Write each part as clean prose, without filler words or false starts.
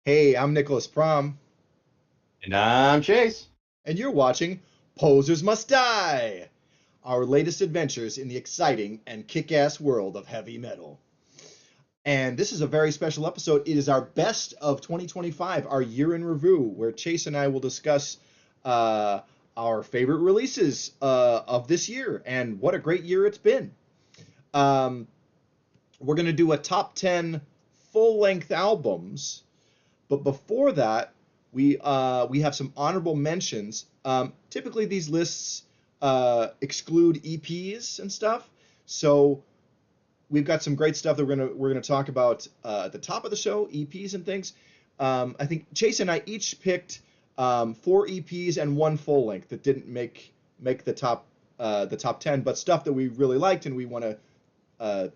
Hey, I'm Nicholas Prom, And I'm Chase. and you're watching Posers Must Die, our latest adventures in the exciting and kick-ass world of heavy metal. And this is a very special episode. It is our best of 2025, our year in review, where Chase and I will discuss uh, our favorite releases of this year and what a great year it's been. Um, we're going to do a top 10 full-length albums. But before that, we have some honorable mentions. Typically, these lists exclude EPs and stuff. So we've got some great stuff that we're gonna talk about at the top of the show, EPs and things. I think Chase and I each picked four EPs and one full length that didn't make the top 10, but stuff that we really liked and we want to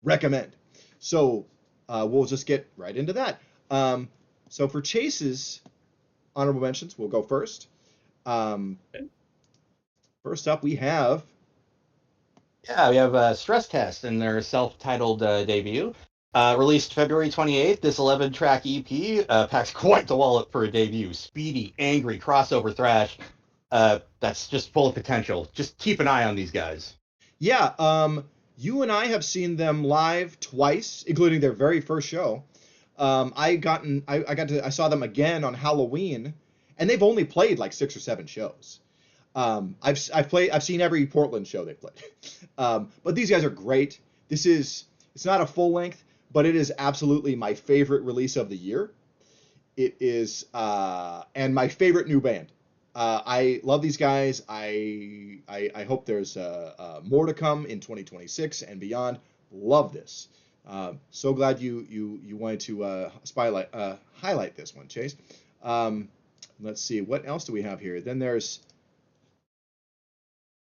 recommend. So we'll just get right into that. Um, so for Chase's honorable mentions, we'll go first. Um, First up, we have. Yeah, we have Stress Test in their self-titled debut. Released February 28th, this 11-track EP packs quite the wallet for a debut. Speedy, angry, crossover thrash. That's just full of potential. Just keep an eye on these guys. Yeah, you and I have seen them live twice, including their very first show. I saw them again on Halloween, and they've only played like six or seven shows. I've seen every Portland show they played. But these guys are great. It's not a full length, but it is absolutely my favorite release of the year. It is and my favorite new band. I love these guys. I hope there's more to come in 2026 and beyond. Love this. So glad you wanted to highlight this one, Chase. Um, let's see what else do we have here. Then there's.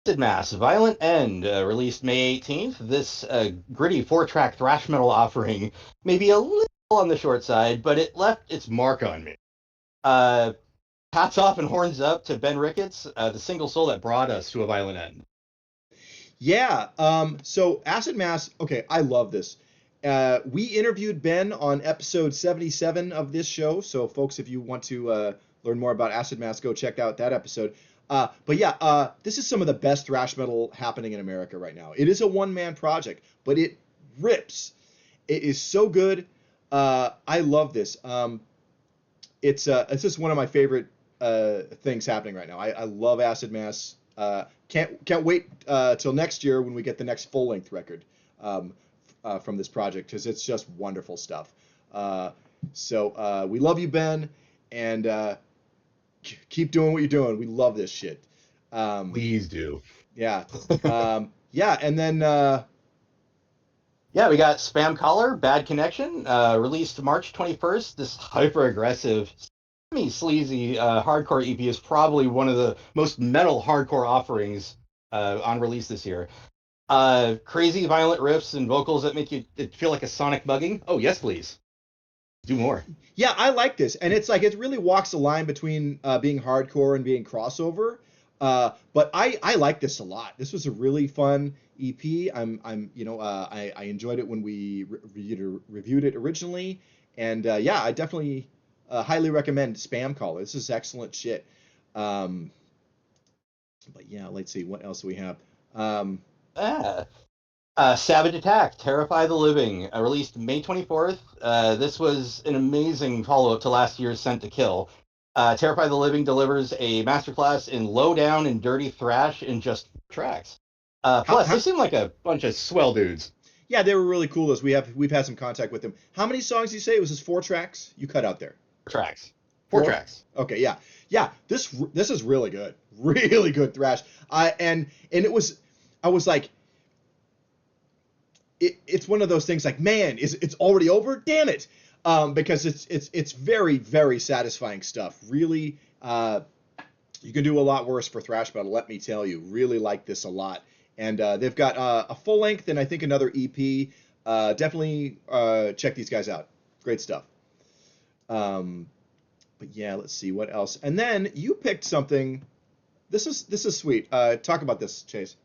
Acid Mass, Violent End, released May 18th. This gritty four-track thrash metal offering may be a little on the short side, but it left its mark on me. Uh, Hats off and horns up to Ben Ricketts, the single soul that brought us to a violent end. Yeah. So Acid Mass. Okay, I love this. We interviewed Ben on episode 77 of this show. So, folks, if you want to learn more about Acid Mass, go check out that episode. But yeah, this is some of the best thrash metal happening in America right now. It is a one-man project, but it rips. It is so good. I love this. It's just one of my favorite things happening right now. I love Acid Mass. Can't wait till next year when we get the next full length record um, from this project because it's just wonderful stuff. We love you, Ben, and keep doing what you're doing. We love this shit. Um, Please do. yeah, yeah, and then Yeah, we got Spam Collar, Bad Connection, released March 21st. This hyper aggressive, semi sleazy hardcore EP is probably one of the most metal hardcore offerings on release this year. Crazy violent riffs and vocals that make you feel like a sonic bugging. Oh, yes, please. Do more. yeah, I like this, and it's like it really walks the line between being hardcore and being crossover. But I like this a lot. This was a really fun EP. I enjoyed it when we reviewed it originally, and yeah, I definitely highly recommend Spam Caller. This is excellent shit. Um, but yeah, let's see what else do we have. Um, Ah. Savage Attack, Terrify the Living, released May 24th. This was an amazing follow up to last year's Sent to Kill. Terrify the Living delivers a masterclass in low down and dirty thrash in just tracks. how, Plus, they how, seem like a bunch of swell dudes. yeah, they were really cool. As we've had some contact with them. How many songs did you say? It was just four tracks. You cut out there. Tracks. Four Four? tracks. Okay, yeah, yeah. This is really good, really good thrash. And it was, I was like, it's one of those things like, man, it's already over? Damn it! Because it's very very satisfying stuff. Really, you can do a lot worse for thrash metal. Let me tell you, really like this a lot. And they've got a full length and I think another EP. Definitely check these guys out. Great stuff. Um, but yeah, let's see what else. And then you picked something. This is sweet. Talk about this, Chase.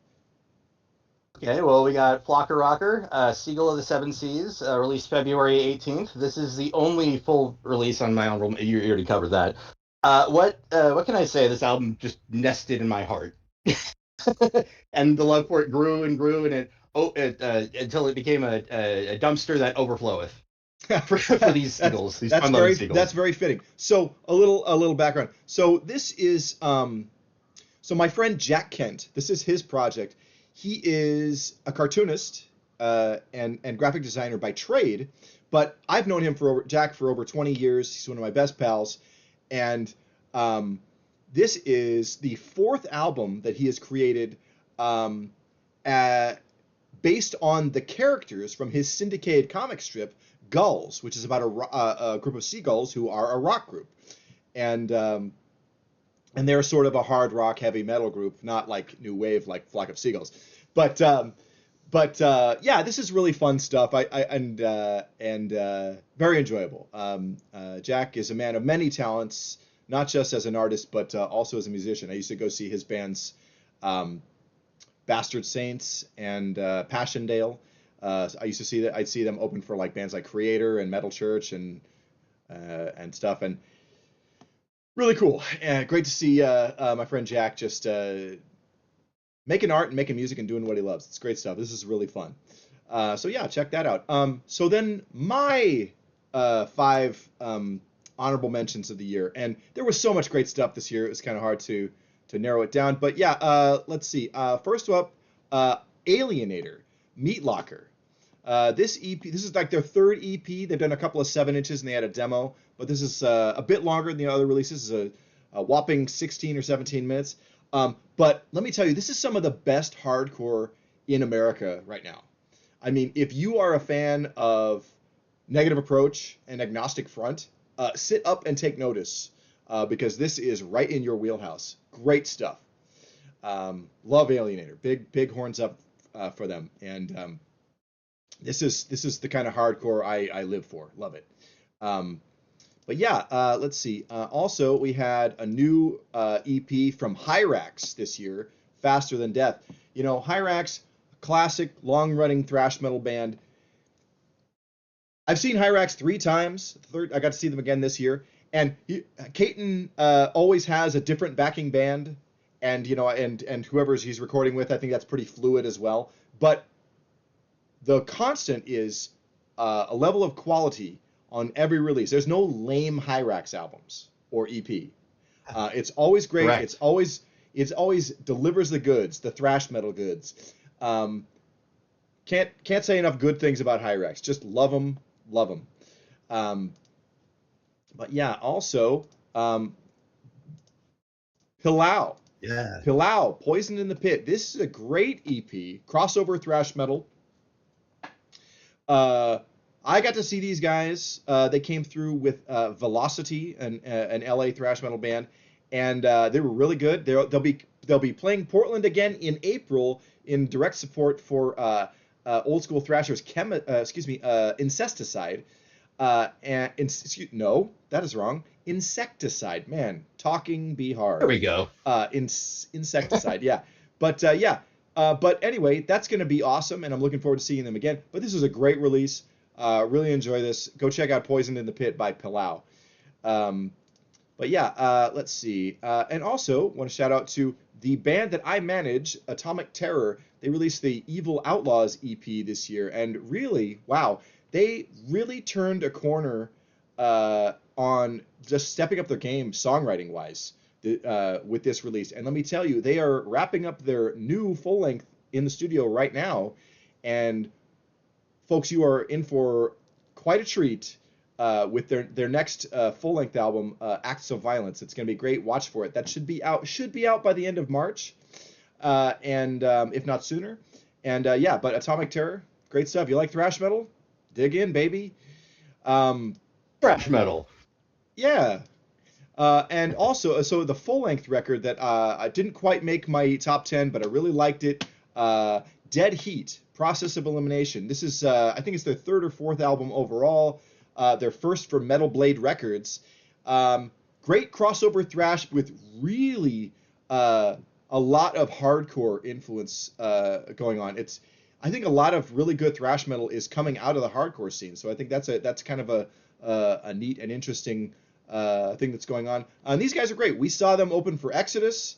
Okay, well, we got Flocker Rocker, Seagull of the Seven Seas, released February 18th. This is the only full release on my honorable. You already covered that. What can I say? This album just nested in my heart, and the love for it grew and grew, and until it became a dumpster that overfloweth for these seagulls, these fun-loving That's seagulls. very fitting. So a little background. So this is so my friend Jack Kent. This is his project. He is a cartoonist and graphic designer by trade, but I've known him Jack for over 20 years. He's one of my best pals, and um, this is the fourth album that he has created. Um, uh, Based on the characters from his syndicated comic strip Gulls, which is about a group of seagulls who are a rock group, and and they're sort of a hard rock heavy metal group, not like new wave like Flock of Seagulls, but yeah, this is really fun stuff. Very enjoyable. Jack is a man of many talents, not just as an artist, but also as a musician. I used to go see his bands. Um, Bastard Saints and Passchendaele. I used to see that. I'd see them open for like bands like Creator and Metal Church and stuff, and really cool. And great to see my friend Jack just making art and making music and doing what he loves. It's great stuff. This is really fun. So yeah, check that out. So then my five honorable mentions of the year, and there was so much great stuff this year. It was kind of hard to narrow it down, but yeah, let's see. First up, Alienator, Meat Locker. This EP, this is like their third EP. They've done a couple of 7 inches and they had a demo, but this is a bit longer than the other releases. This is a whopping 16 or 17 minutes. But let me tell you, this is some of the best hardcore in America right now. I mean, if you are a fan of Negative Approach and Agnostic Front, sit up and take notice because this is right in your wheelhouse. Great stuff. Love Alienator. Big horns up for them. And this is the kind of hardcore I live for. Love it. Um, but yeah, let's see. Also, we had a new EP from Hyrax this year, Faster Than Death. You know, Hyrax, classic long-running thrash metal band. I've seen Hyrax 3 times. I got to see them again this year. And Caton always has a different backing band, and you know, and whoever he's recording with, I think that's pretty fluid as well. But the constant is a level of quality on every release. There's no lame Hyrax albums or EP. It's always great. Correct. It's always delivers the goods, the thrash metal goods. Um, can't say enough good things about Hyrax. Just love them, love them. Um, but yeah, also Pilau. Yeah. Pilau, Poisoned in the Pit. This is a great EP, crossover thrash metal. Uh, I got to see these guys. They came through with Velocity, an LA thrash metal band, and they were really good. They'll be playing Portland again in April in direct support for old school thrashers. Incesticide. No, that is wrong. Insecticide. Man, talking be There hard. we go. Insecticide. Yeah, but yeah. But anyway, that's going to be awesome, and I'm looking forward to seeing them again. But this is a great release. Really enjoy this. Go check out Poisoned in the Pit by Pilau. Um, but yeah, let's see. And also, want to shout out to the band that I manage, Atomic Terror. They released the Evil Outlaws EP this year, and really, wow, they really turned a corner on just stepping up their game songwriting wise with this release. And let me tell you, they are wrapping up their new full length in the studio right now. And folks, you are in for quite a treat with their next full length album, Acts of Violence. It's going to be great. Watch for it. That should be out by the end of March, and if not sooner. And yeah, but Atomic Terror, great stuff. You like thrash metal? Dig in, baby. Um, Thrash metal. yeah. And also, so the full length record that I didn't quite make my top 10, but I really liked it. Dead Heat, Process of Elimination. This is, I think it's their third or fourth album overall. Their first for Metal Blade Records. Great crossover thrash with really a lot of hardcore influence going on. I think a lot of really good thrash metal is coming out of the hardcore scene. So I think that's kind of a neat and interesting thing that's going on. And these guys are great. We saw them open for Exodus,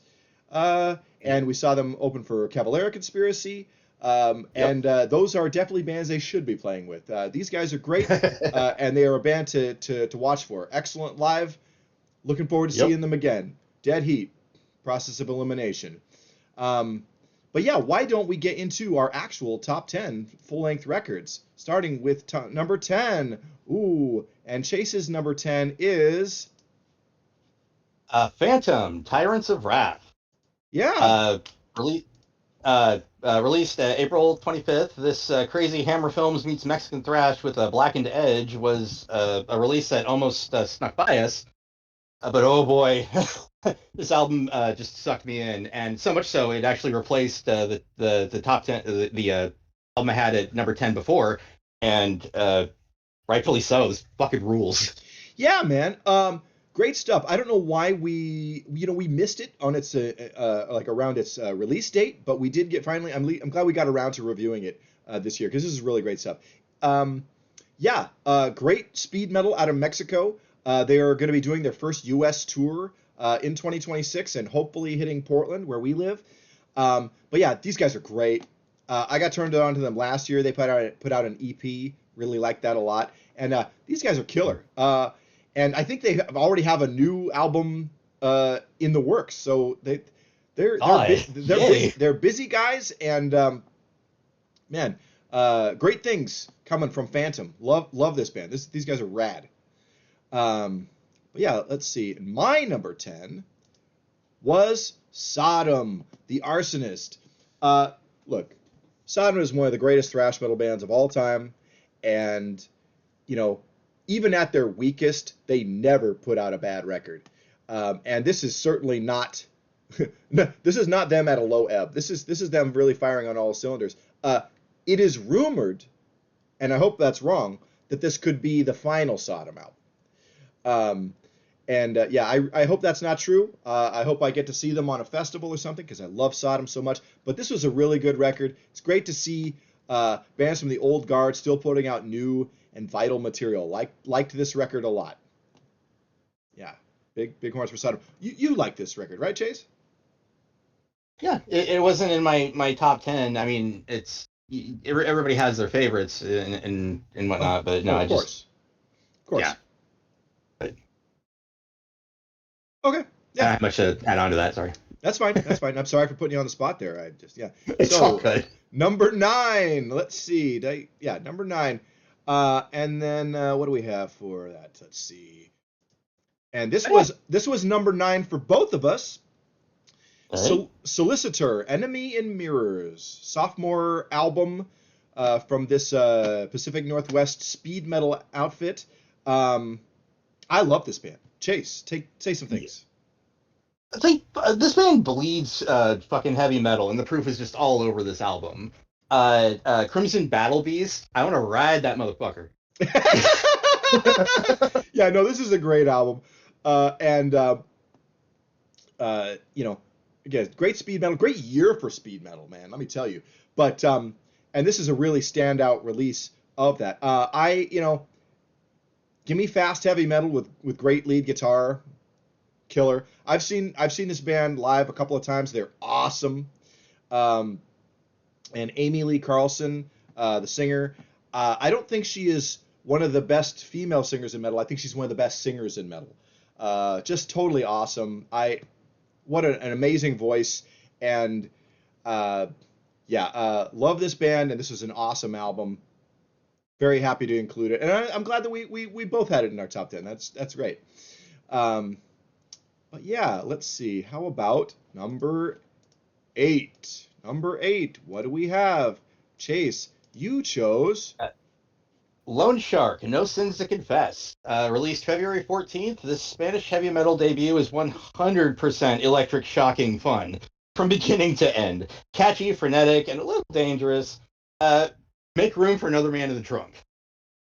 and we saw them open for Cavalera Conspiracy. And those are definitely bands they should be playing with. These guys are great, and they are a band to watch for. Excellent live. Looking forward to seeing them again. Dead Heat, Process of Elimination. But yeah, why don't we get into our actual top 10 full-length records, starting with number 10. Ooh, and Chase's number 10 is... Phantom, Tyrants of Wrath. Yeah. Released April 25th. This crazy Hammer Films meets Mexican thrash with a Blackened Edge was a release that almost snuck by us. But oh boy, this album just sucked me in, and so much so it actually replaced the top 10, the album I had at number 10 before, and rightfully so. This fucking rules. Yeah, man. Great stuff. I don't know why we missed it on its like around its release date, but we did get finally. I'm glad we got around to reviewing it this year because this is really great stuff. Great speed metal out of Mexico. They are going to be doing their first U.S. tour in 2026 and hopefully hitting Portland where we live. But yeah, these guys are great. I got turned on to them last year. They put out an EP. Really liked that a lot. And these guys are killer. And I think they already have a new album in the works. So they're busy guys, and man, great things coming from Phantom. Love this band. These guys are rad. But yeah, let's see. My number 10 was Sodom, the Arsonist. Look, Sodom is one of the greatest thrash metal bands of all time, and even at their weakest, they never put out a bad record. And this is certainly not this is not them at a low ebb. This is them really firing on all cylinders. It is rumored, and I hope that's wrong, that this could be the final Sodom album. I hope that's not true. I hope I get to see them on a festival or something because I love Sodom so much. But this was a really good record. It's great to see bands from the old guard still putting out new and vital material. Liked this record a lot. Yeah, big horns for Sodom. You like this record, right, Chase? Yeah, it wasn't in my top 10. I mean, everybody has their favorites and whatnot, but no, of course. Yeah. Okay. Yeah. Not much to add on to that. Sorry. That's fine. I'm sorry for putting you on the spot there. It's all good. Number 9. Let's see. Number 9. And then what do we have for that? Let's see. And this was number 9 for both of us. Right. Solicitor, Enemy in Mirrors, sophomore album from this Pacific Northwest speed metal outfit. I love this band. Chase, say some things. I think this band bleeds fucking heavy metal, and the proof is just all over this album. Crimson Battle Beast, I want to ride that motherfucker. Yeah, no, this is a great album. Again, great speed metal, great year for speed metal, man, let me tell you. But, and this is a really standout release of that. Give me fast heavy metal with great lead guitar, killer. I've seen this band live a couple of times. They're awesome. And Amy Lee Carlson, the singer, I don't think she is one of the best female singers in metal. I think she's one of the best singers in metal. Just totally awesome. What an amazing voice, and love this band, and this was an awesome album. Very happy to include it, and I'm glad that we both had it in our top 10. That's great. But yeah, let's see. How about number 8? Number 8. What do we have? Chase, you chose Lone Shark, No Sins to Confess. Released February 14th, this Spanish heavy metal debut is 100% electric, shocking fun from beginning to end. Catchy, frenetic, and a little dangerous. Make room for another man in the trunk.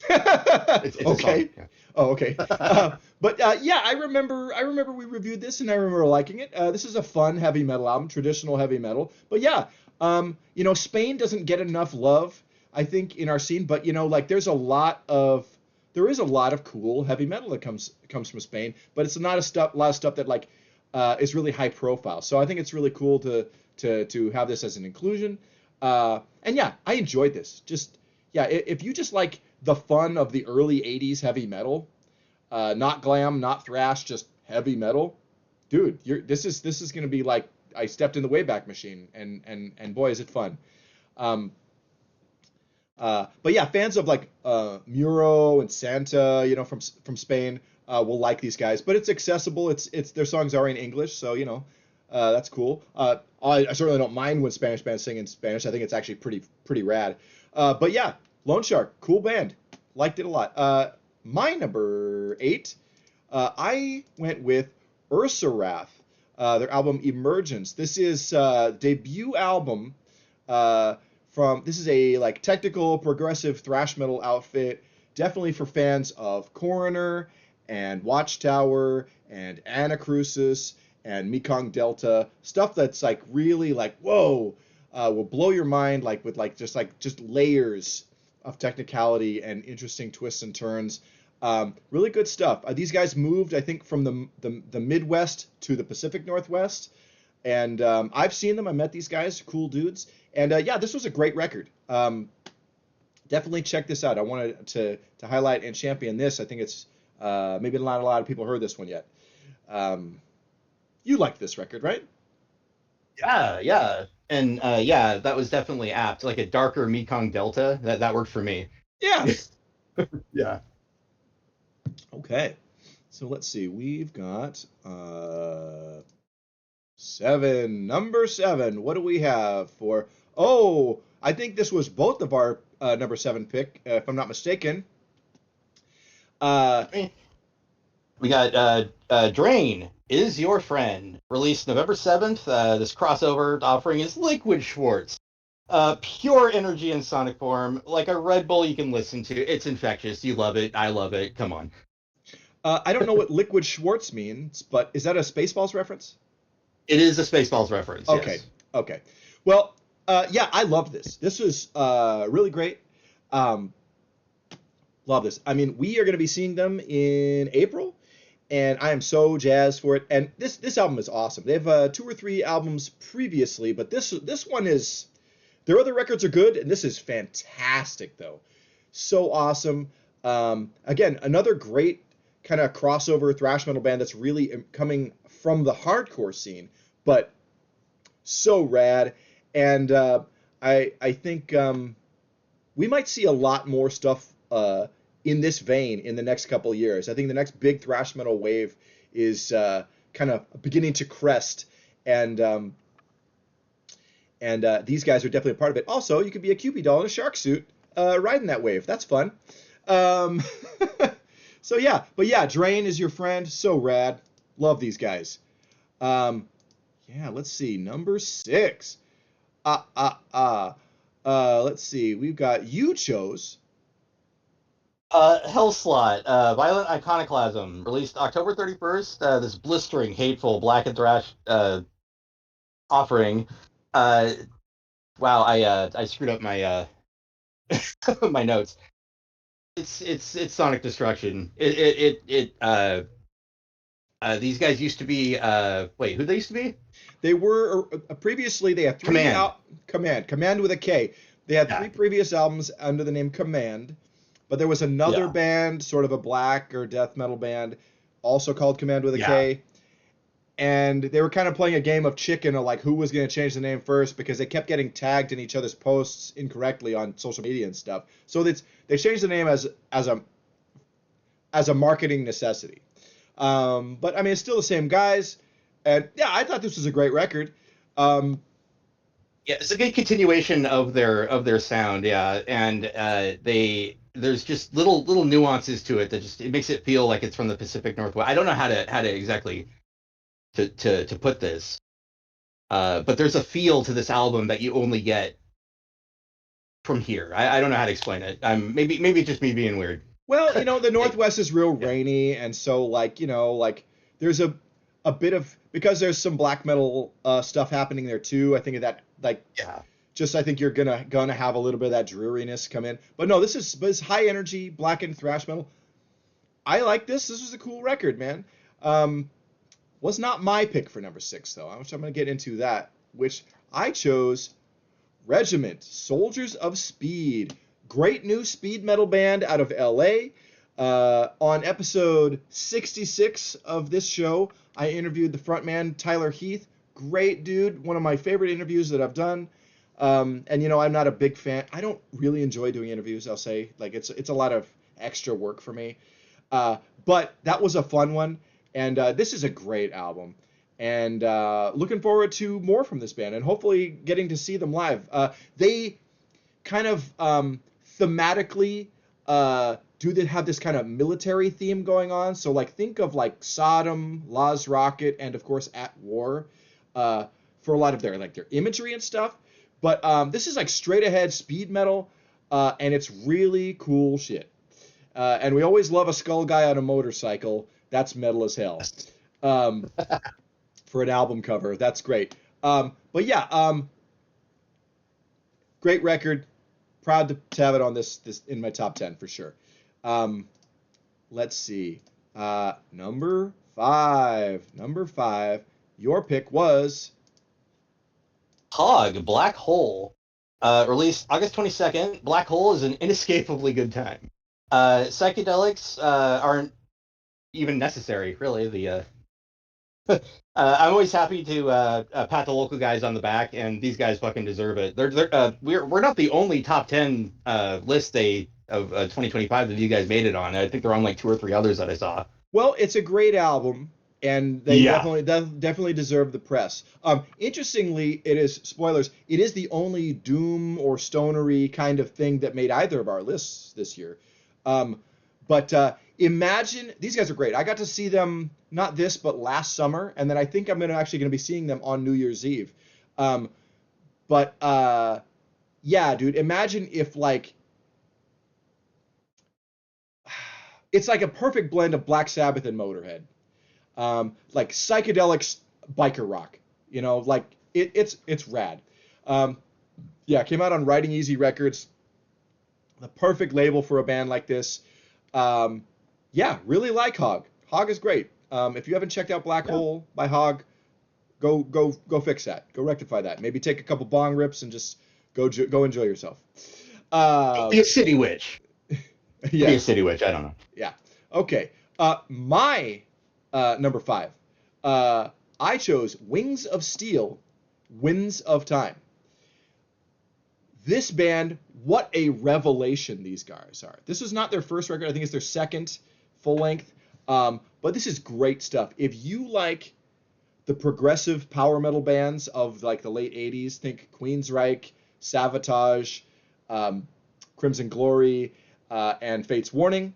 It's okay. Yeah. Oh, okay. I remember we reviewed this, and I remember liking it. This is a fun heavy metal album, traditional heavy metal. But yeah, Spain doesn't get enough love, I think, in our scene, but like there is a lot of cool heavy metal that comes from Spain, but it's not a lot of stuff that like is really high profile. So I think it's really cool to have this as an inclusion. And yeah, I enjoyed this. Just yeah, if you just like the fun of the early '80s heavy metal, not glam, not thrash, just heavy metal, dude, this is gonna be like I stepped in the Wayback Machine, and boy is it fun. Um, but yeah, fans of like Muro and Santa, from Spain, will like these guys. But it's accessible. It's their songs are in English, so that's cool. I certainly don't mind when Spanish bands sing in Spanish. I think it's actually pretty rad. But yeah, Lone Shark, cool band, liked it a lot. My number 8, I went with Ursarath, their album Emergence. This is debut album. This is a like technical progressive thrash metal outfit, definitely for fans of Coroner and Watchtower and Anacrusis and Mekong Delta, stuff that's like really like whoa, will blow your mind, like with like just layers of technicality and interesting twists and turns. Really good stuff. These guys moved, I think, from the Midwest to the Pacific Northwest, and I've seen them. I met these guys, cool dudes, and yeah, this was a great record. Definitely check this out. I wanted to highlight and champion this. I think it's maybe not a lot of people heard this one yet. You liked this record, right? Yeah. And yeah, that was definitely apt. Like a darker Mekong Delta. That worked for me. Yeah. Yeah. Okay. So let's see. We've got 7. Number 7. What do we have for? Oh, I think this was both of our number 7 pick, if I'm not mistaken. We got Drain is Your Friend, released November 7th. This crossover offering is Liquid Schwartz. Pure energy in sonic form, like a Red Bull you can listen to. It's infectious. You love it. I love it. Come on. I don't know what Liquid Schwartz means, but is that a Spaceballs reference? It is a Spaceballs reference. Okay. Yes. Okay. Well, yeah, I love this. This was really great. Love this. I mean, we are going to be seeing them in April, and I am so jazzed for it. And this album is awesome. They have 2 or 3 albums previously, but this one is. Their other records are good, and this is fantastic though. So awesome. Again, another great kind of crossover thrash metal band that's really coming from the hardcore scene, but so rad. And I think we might see a lot more stuff in this vein in the next couple of years. I think the next big thrash metal wave is kind of beginning to crest, and these guys are definitely a part of it. Also, you could be a Cupid doll in a shark suit riding that wave. That's fun. So yeah, but yeah, Drain is Your Friend. So rad. Love these guys. Yeah, let's see. Number 6. Let's see. We've got You Chose. Hellslot, Violent Iconoclasm, released October 31st. This blistering, hateful black and thrash offering. Wow, I screwed up my my notes. It's Sonic Destruction. These guys used to be wait, who they used to be? They were previously they had 3 Command with a K. They had 3 previous albums under the name Command, but there was another band, sort of a black or death metal band, also called Command with a K. And they were kind of playing a game of chicken of like who was going to change the name first, because they kept getting tagged in each other's posts incorrectly on social media and stuff. So they changed the name as a marketing necessity. But I mean, it's still the same guys. And yeah, I thought this was a great record. Yeah, it's a good continuation of their sound. Yeah, and there's just little nuances to it that just it makes it feel like it's from the Pacific Northwest. I don't know how to exactly to put this, but there's a feel to this album that you only get from here. I don't know how to explain it. Maybe it's just me being weird. Well, the Northwest is real rainy, and so like there's a bit of, because there's some black metal stuff happening there too. I think of that, like Just I think you're gonna have a little bit of that dreariness come in. But no, this high energy blackened thrash metal. I like this. This was a cool record, man. Was not my pick for number 6 though. I'm gonna get into that, which I chose Regiment, Soldiers of Speed. Great new speed metal band out of LA. On episode 66 of this show, I interviewed the frontman, Tyler Heath. Great dude. One of my favorite interviews that I've done. And I'm not a big fan. I don't really enjoy doing interviews, I'll say. Like it's a lot of extra work for me. But that was a fun one. And this is a great album. And looking forward to more from this band and hopefully getting to see them live. They kind of thematically have this kind of military theme going on. So like think of like Sodom, Law's Rocket, and of course At War for a lot of their imagery and stuff. But this is like straight ahead speed metal, and it's really cool shit. And we always love a skull guy on a motorcycle. That's metal as hell. For an album cover, that's great. But yeah, great record. Proud to have it on this in my top 10 for sure. Let's see. Number 5. Number 5. Your pick was Hog, Black Hole. Released August 22nd. Black Hole is an inescapably good time. Psychedelics aren't even necessary, really. I'm always happy to pat the local guys on the back, and these guys fucking deserve it. We're not the only top 10 list of 2025 that you guys made it on. I think they're on like 2 or 3 others that I saw. Well, it's a great album, and they definitely deserve the press. Interestingly, it is spoilers. It is the only doom or stonery kind of thing that made either of our lists this year. But imagine these guys are great. I got to see them not this but last summer, and then I think I'm actually going to be seeing them on New Year's Eve. Yeah, dude. Imagine if like it's like a perfect blend of Black Sabbath and Motorhead, like psychedelic biker rock. Like it's rad. Yeah, came out on Riding Easy Records. The perfect label for a band like this. Yeah, really like Hog. Hog is great. If you haven't checked out Black Hole by Hog, go fix that. Go rectify that. Maybe take a couple bong rips and just go enjoy yourself. Be a city witch. Yeah. Be a city witch. I don't know. Yeah. Okay. My number 5. I chose Wings of Steel, Winds of Time. This band, what a revelation these guys are. This is not their first record. I think it's their second full length. But this is great stuff. If you like the progressive power metal bands of like the late 80s, think Queensryche, Savatage, Crimson Glory, and Fate's Warning,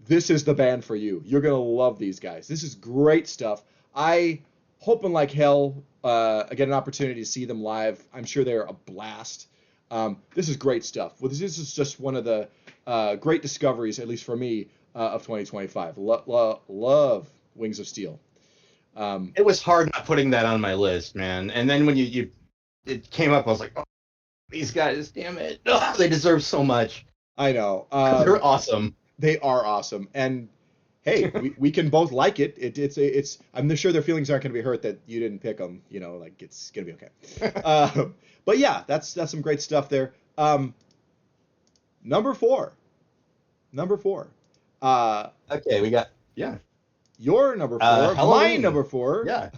this is the band for you. You're going to love these guys. This is great stuff. I hoping like hell I get an opportunity to see them live. I'm sure they're a blast. This is great stuff. Well, this is just one of the great discoveries, at least for me, of 2025. Love Wings of Steel. It was hard not putting that on my list, man. And then when it came up, I was like, oh, these guys, damn it. Oh, they deserve so much. I know. They're awesome. They are awesome. And hey, we can both like it. It's. I'm sure their feelings aren't going to be hurt that you didn't pick them. Like it's going to be okay. But yeah, that's some great stuff there. Number 4. Okay, we got Your number 4. My number 4. Yeah.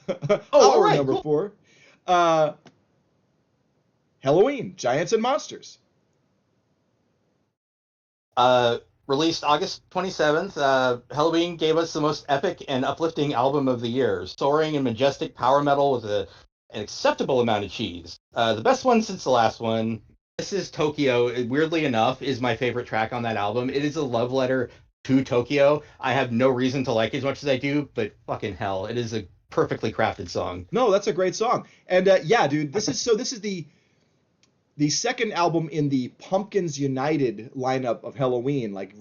Our right, number cool. 4. Halloween, Giants and Monsters. Released August 27th, Halloween gave us the most epic and uplifting album of the year, soaring and majestic power metal with an acceptable amount of cheese. The best one since the last one. This is Tokyo. Weirdly enough, is my favorite track on that album. It is a love letter to Tokyo. I have no reason to like it as much as I do, but fucking hell, it is a perfectly crafted song. No, that's a great song. And yeah, dude, this is the second album in the Pumpkins United lineup of Halloween, like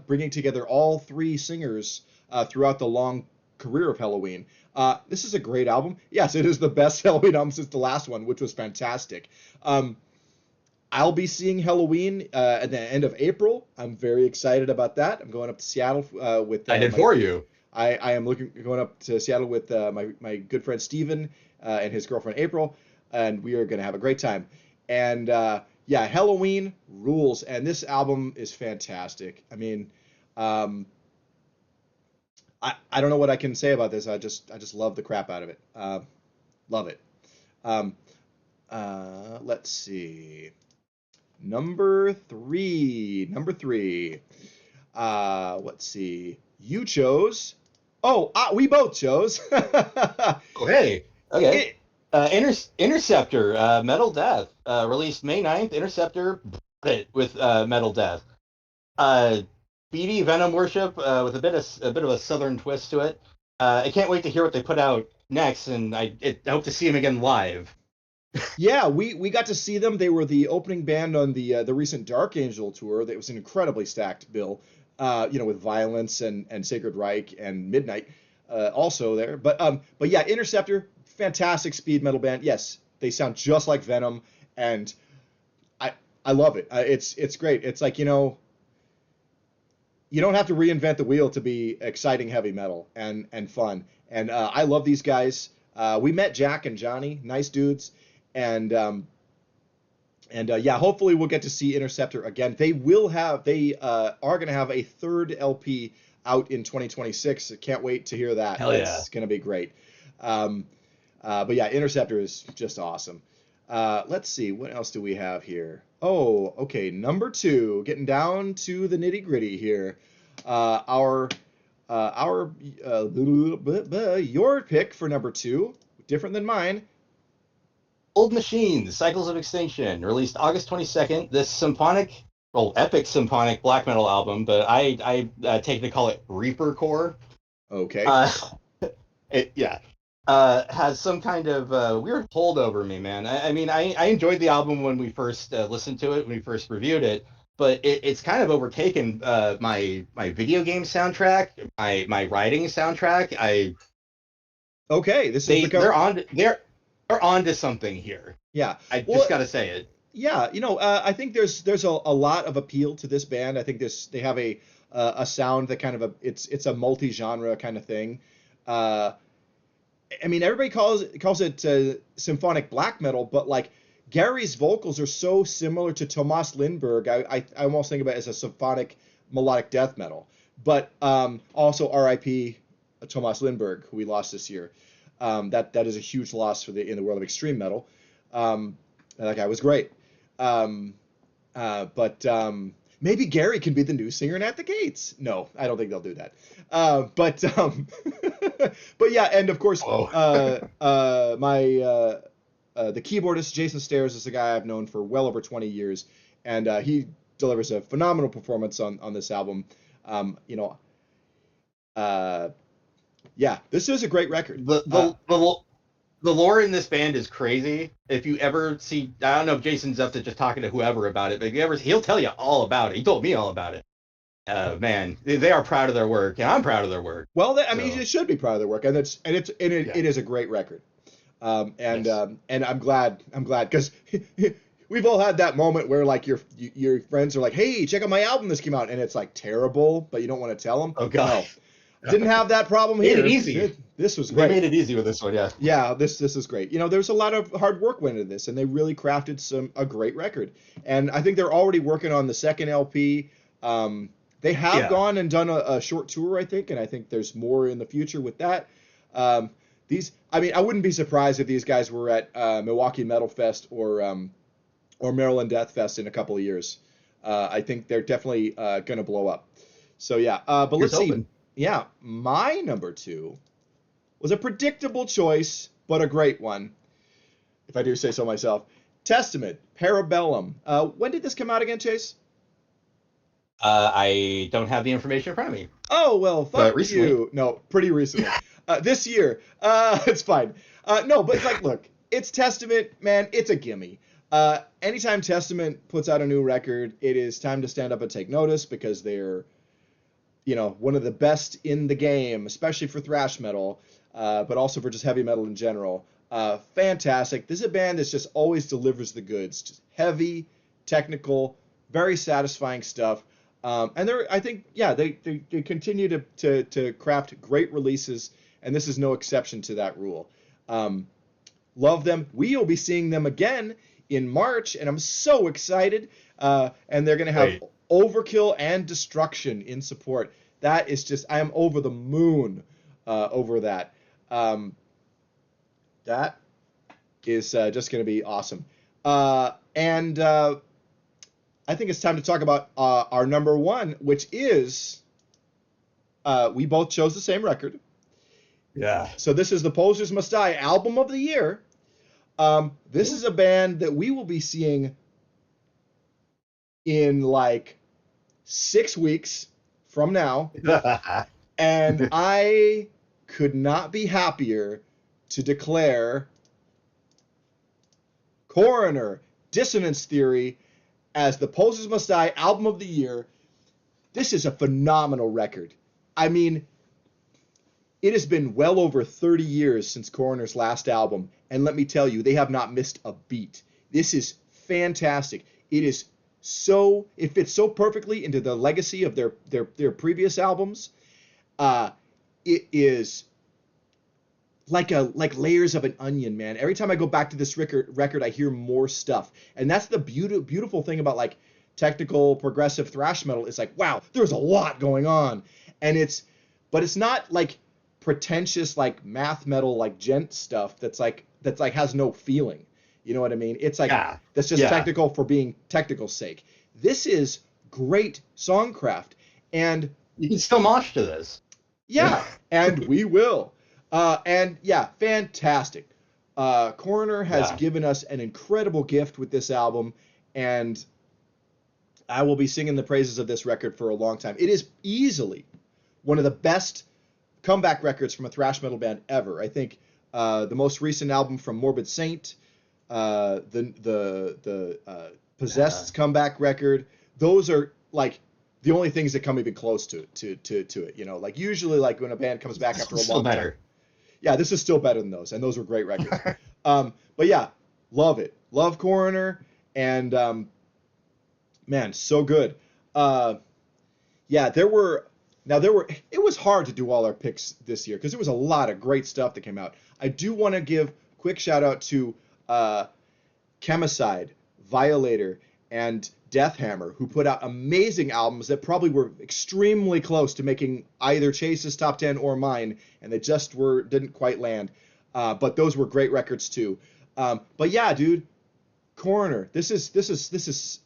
bringing together all 3 singers throughout the long career of Halloween. This is a great album. Yes, it is the best Halloween album since the last one, which was fantastic. I'll be seeing Halloween at the end of April. I'm very excited about that. I'm going up to Seattle with I did for you. I am going up to Seattle with my good friend Steven and his girlfriend April, and we are going to have a great time. And yeah, Halloween rules, and this album is fantastic. I mean, I don't know what I can say about this. I just love the crap out of it. Love it. Um, let's see. Number three. Let's see. You chose. Oh, we both chose. Oh, hey. Okay. It, Interceptor, Metal Death, released May 9th. Interceptor brought it with Metal Death. BD Venom Worship with a bit of a southern twist to it. I can't wait to hear what they put out next, and I hope to see him again live. Yeah, we got to see them. They were the opening band on the recent Dark Angel tour. That was an incredibly stacked bill, with Violence and Sacred Reich and Midnight also there. But yeah, Interceptor, fantastic speed metal band. Yes, they sound just like Venom, and I love it. It's great. It's like, you don't have to reinvent the wheel to be exciting heavy metal and fun. And I love these guys. We met Jack and Johnny, nice dudes. And yeah, hopefully we'll get to see Interceptor again. They are going to have a third LP out in 2026. I can't wait to hear that. Hell yeah. That's going to be great. But yeah, Interceptor is just awesome. Let's see, what else do we have here? Oh, okay, number 2, getting down to the nitty gritty here. Your pick for number 2, different than mine. Old Machines, Cycles of Extinction, released August 22nd. This epic symphonic black metal album, but I take to call it Reaper Core. Okay. Has some kind of weird hold over me, man. I mean, I enjoyed the album when we first listened to it, when we first reviewed it, but it's kind of overtaken my video game soundtrack, my writing soundtrack. They're on to something here. Yeah. I just got to say it. Yeah, I think there's a lot of appeal to this band. I think they have a sound that kind of it's a multi-genre kind of thing. I mean, everybody calls it symphonic black metal, but like Gary's vocals are so similar to Tomas Lindberg. I almost think about it as a symphonic melodic death metal. But also R.I.P. Tomas Lindberg, who we lost this year. That is a huge loss in the world of extreme metal. That guy was great. But maybe Gary can be the new singer in At the Gates. No, I don't think they'll do that. But yeah, and of course, the keyboardist Jason Stairs is a guy I've known for well over 20 years, and he delivers a phenomenal performance on this album. Yeah, this is a great record. The lore in this band is crazy. If you ever see, I don't know if Jason's up to just talking to whoever about it, but he'll tell you all about it. He told me all about it. Man, they are proud of their work, and I'm proud of their work. Well, mean, you should be proud of their work, and it is a great record. And I'm glad because we've all had that moment where like your friends are like, "Hey, check out my album this came out," and it's like terrible, but you don't want to tell them. Oh God. No. Didn't have that problem here. Made it easy. This was great. They made it easy with this one, yeah. Yeah, this is great. There's a lot of hard work went into this, and they really crafted a great record. And I think they're already working on the second LP. They have gone and done a short tour, I think, and I think there's more in the future with that. I wouldn't be surprised if these guys were at Milwaukee Metal Fest or Maryland Death Fest in a couple of years. I think they're definitely going to blow up. So yeah, but let's see. Yeah, my number 2 was a predictable choice, but a great one, if I do say so myself. Testament, Parabellum. When did this come out again, Chase? I don't have the information in front of me. Oh, well, fuck you. No, pretty recently. This year. It's fine. No, but it's like, look, it's Testament, man, it's a gimme. Anytime Testament puts out a new record, it is time to stand up and take notice because they're one of the best in the game, especially for thrash metal, but also for just heavy metal in general. Fantastic. This is a band that just always delivers the goods. Just heavy, technical, very satisfying stuff. And I think, yeah, they continue to craft great releases, and this is no exception to that rule. Love them. We will be seeing them again in March, and I'm so excited. And they're going to have Overkill and Destruction in support. That is just, I am over the moon over that. That is just going to be awesome. And I think it's time to talk about our number one, which is, we both chose the same record. Yeah. So this is the Posers Must Die album of the year. This is a band that we will be seeing in like 6 weeks from now. And I could not be happier to declare Coroner Dissonance Theory as the Posers Must Die album of the year. This is a phenomenal record. I mean, it has been well over 30 years since Coroner's last album, and let me tell you, they have not missed a beat. This is fantastic. It fits so perfectly into the legacy of their previous albums. It is like layers of an onion, man. Every time I go back to this record, I hear more stuff, and that's the beautiful thing about like technical progressive thrash metal. It's like, wow, there's a lot going on, but it's not like pretentious like math metal like gent stuff that's like has no feeling. You know what I mean? It's like that's just technical for being technical's sake. This is great songcraft, and you can still mosh to this. Yeah, and we will. And yeah, fantastic. Coroner has given us an incredible gift with this album, and I will be singing the praises of this record for a long time. It is easily one of the best comeback records from a thrash metal band ever. I think the most recent album from Morbid Saint, the Possessed comeback record, those are like the only things that come even close to it. Like usually like when a band comes back after a long time. Yeah, this is still better than those, and those were great records. But yeah, love it. Love Coroner, and man, so good. Yeah, it was hard to do all our picks this year because there was a lot of great stuff that came out. I do want to give quick shout out to Chemicide, Violator, and Deathhammer, who put out amazing albums that probably were extremely close to making either Chase's top 10 or mine, and they just didn't quite land. But those were great records too. But yeah, dude, Coroner, this is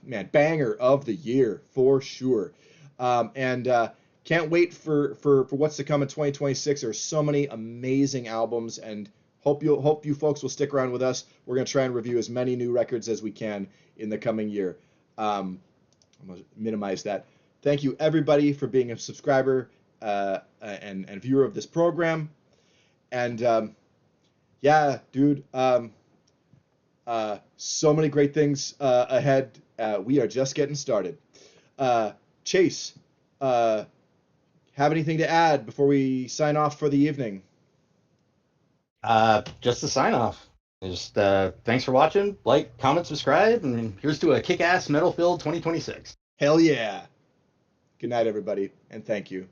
man, banger of the year for sure. And can't wait for what's to come in 2026. There's so many amazing albums, and hope you folks will stick around with us. We're going to try and review as many new records as we can in the coming year. I'm going to minimize that. Thank you, everybody, for being a subscriber and viewer of this program. And yeah, dude, so many great things ahead. We are just getting started. Chase, have anything to add before we sign off for the evening? Just to sign off. Just thanks for watching. Like, comment, subscribe, and here's to a kick-ass metal-filled 2026. Hell yeah. Good night, everybody, and thank you.